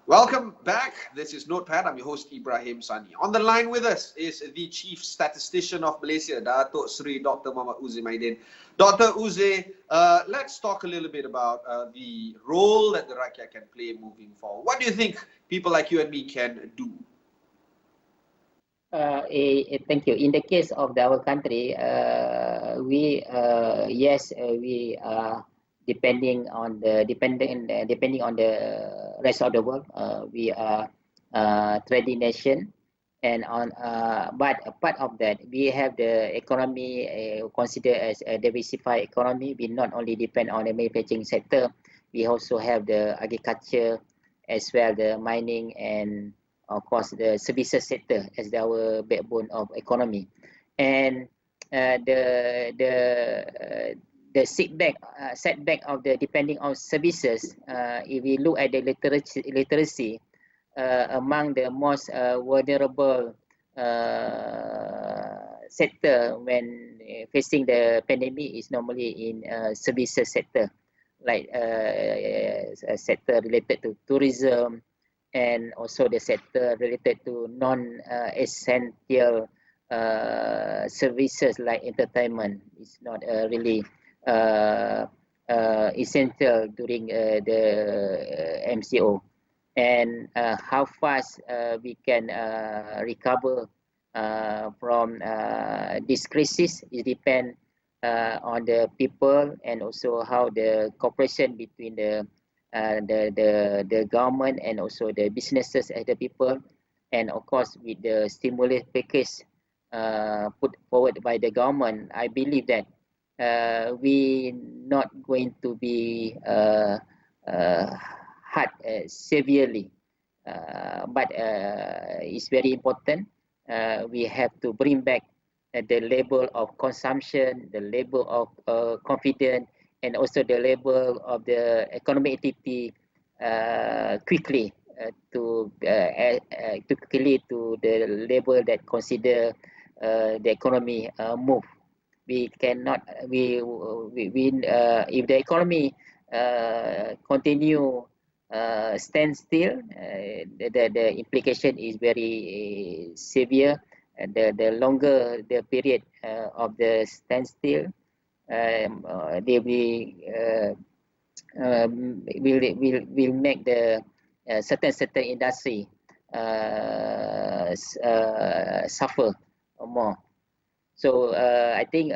Welcome back. This is Notepad. I'm your host, Ibrahim Sani. On the line with us is the Chief Statistician of Malaysia, Dato Sri Dr. Mohd Uzir Mahidin. Dr. Uzir, let's talk a little bit about the role that the Rakyat can play moving forward. What do you think people like you and me can do? Thank you. In the case of our country, we are depending on the rest of the world. We are trading nation, and but apart of that, we have the economy considered as a diversified economy. We not only depend on the manufacturing sector, we also have the agriculture as well, the mining, and of course the services sector as our backbone of economy. And the setback of the depending on services, if we look at the literacy among the most vulnerable sector when facing the pandemic is normally in services sector, like a sector related to tourism, and also the sector related to non-essential services like entertainment is not really essential during the MCO. And how fast we can recover from this crisis, it depends on the people, and also how the cooperation between the government and also the businesses and the people, and of course with the stimulus package put forward by the government. I believe that we not going to be hurt severely, but it's very important. We have to bring back the level of consumption, the level of confidence, and also the level of the economic activity quickly to the level that consider the economy move. We cannot if the economy continue stand still, the implication is very severe. The longer the period of the standstill, they will make the certain industry suffer more. So I think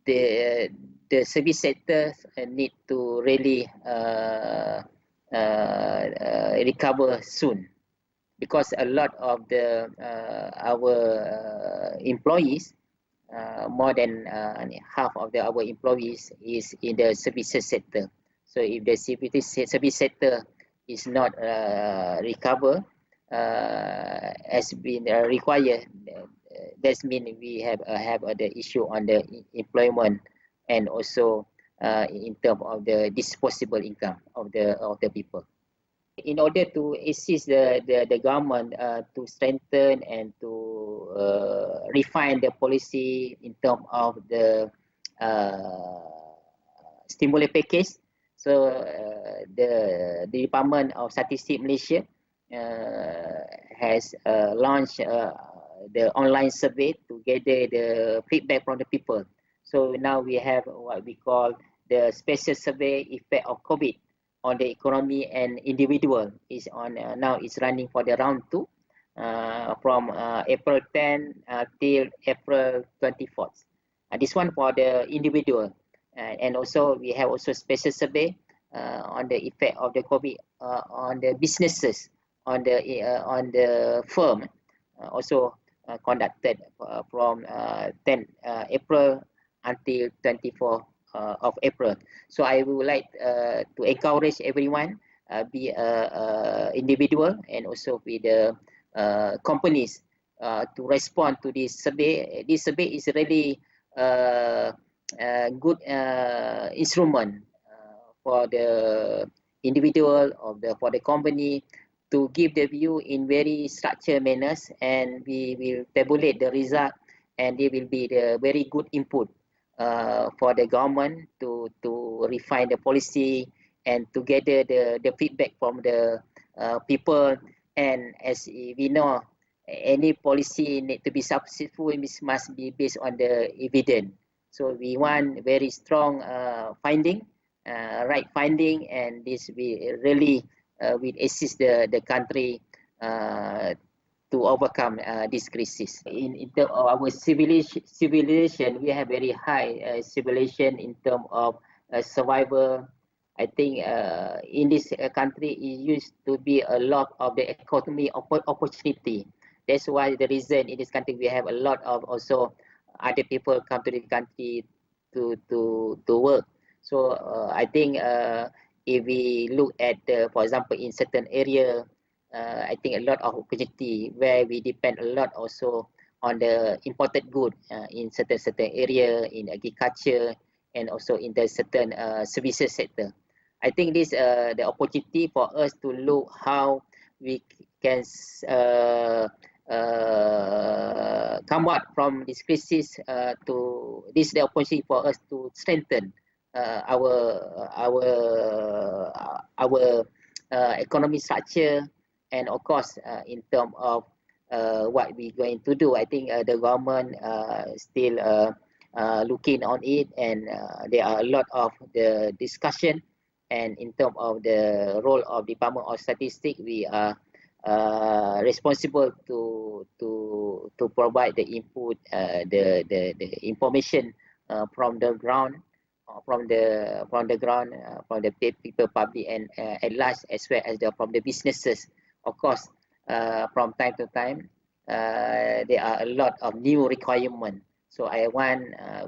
the service sector need to really recover soon, because a lot of the our employees, more than half of our employees is in the services sector. So if the service sector is not recover as been required, that means we have the issue on the employment, and also in terms of the disposable income of the people. In order to assist the government to strengthen and to refine the policy in terms of the stimulus package, so the Department of Statistics Malaysia has launched the online survey to gather the feedback from the people. So now we have what we call the special survey effect of COVID on the economy and individual is on now it's running for the round 2 from April 10 till April 24th. This one for the individual, and also we have also special survey on the effect of the COVID on the businesses, on the firm, also conducted from 10 April until 24 of April. So I would like to encourage everyone, be individual and also with the companies, to respond to this survey. This survey is really a good instrument for the individual or for the company to give the view in very structured manners, and we will tabulate the result, and they will be the very good input for the government to refine the policy and to gather the feedback from the people. And as we know, any policy need to be successful, it must be based on the evidence. So we want very strong finding, right finding, and this we really will assist the country to overcome this crisis. In terms of our civilization, we have very high civilization in terms of survival. I think in this country, it used to be a lot of the economy opportunity. That's why the reason in this country we have a lot of also other people come to the country to work. So I think if we look at, for example, in certain area, I think a lot of opportunity where we depend a lot also on the imported good in certain area in agriculture and also in the certain services sector. I think this the opportunity for us to look how we can come out from this crisis to this the opportunity for us to strengthen our economic structure, and of course in terms of what we're going to do. I think the government still looking on it, and there are a lot of the discussion. And in terms of the role of Department of Statistics, we are responsible to provide the input, the information from the ground, from the people, public, and at large, as well as from the businesses. Of course, from time to time, there are a lot of new requirements. So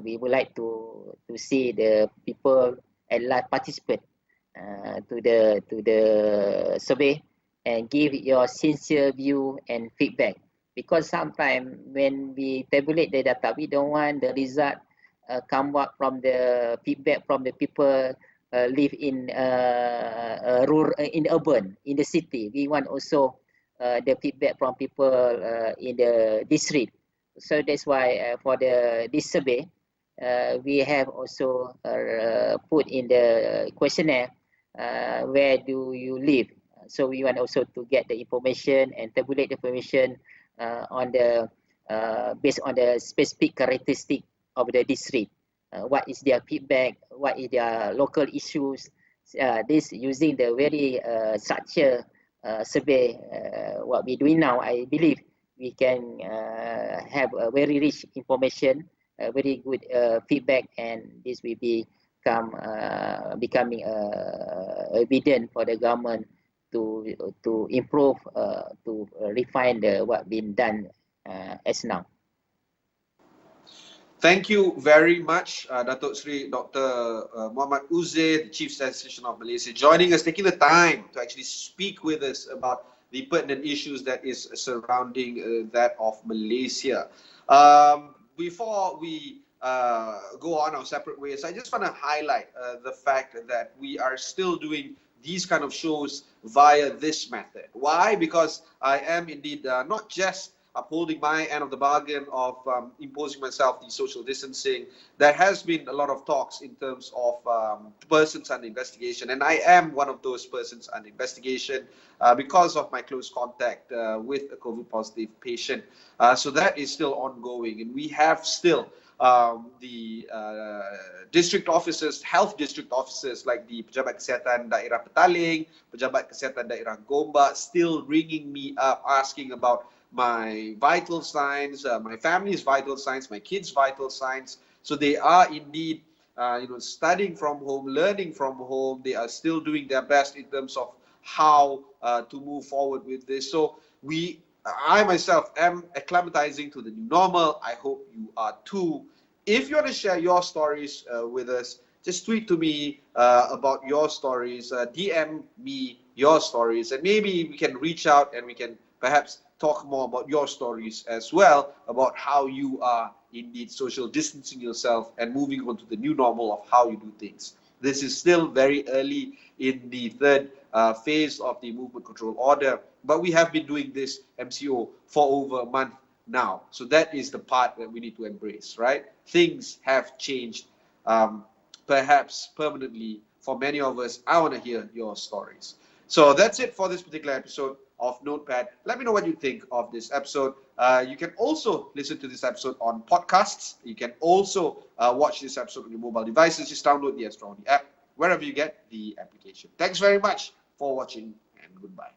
we would like to see the people at large participate to the survey and give your sincere view and feedback. Because sometimes when we tabulate the data, we don't want the result come out from the feedback from the people live in rural, in urban, in the city. We want also the feedback from people in the district. So that's why for this survey, we have also put in the questionnaire where do you live. So we want also to get the information and tabulate the information on the based on the specific characteristic of the district. What is their feedback? What is their local issues? This using the very structured survey. What we're doing now, I believe we can have a very rich information, very good feedback, and this will becoming evident for the government to improve, to refine what been done as now. Thank you very much, Dato Sri Dr. Mohd Uzir, the Chief Statistician of Malaysia, joining us, taking the time to actually speak with us about the pertinent issues that is surrounding that of Malaysia. Before we go on our separate ways, I just want to highlight the fact that we are still doing these kind of shows via this method. Why? Because I am indeed not just upholding my end of the bargain of imposing myself the social distancing. There has been a lot of talks in terms of persons under investigation, and I am one of those persons under investigation because of my close contact with a COVID positive patient. So that is still ongoing, and we have still the district officers, health district officers like the Pejabat Kesihatan Daerah Petaling, Pejabat Kesihatan Daerah Gombak, still ringing me up asking about my vital signs, my family's vital signs, my kids' vital signs. So they are indeed, studying from home, learning from home. They are still doing their best in terms of how to move forward with this. So I myself am acclimatizing to the new normal. I hope you are too. If you want to share your stories with us, just tweet to me about your stories, DM me your stories, and maybe we can reach out and we can perhaps talk more about your stories as well, about how you are indeed social distancing yourself and moving on to the new normal of how you do things. This is still very early in the third phase of the movement control order, but we have been doing this MCO for over a month now. So that is the part that we need to embrace, right? Things have changed, perhaps permanently for many of us, I want to hear your stories. So that's it for this particular episode of Notepad. Let me know what you think of this episode. You can also listen to this episode on podcasts. You can also watch this episode on your mobile devices. Just download the Astro app, wherever you get the application. Thanks very much for watching, and goodbye.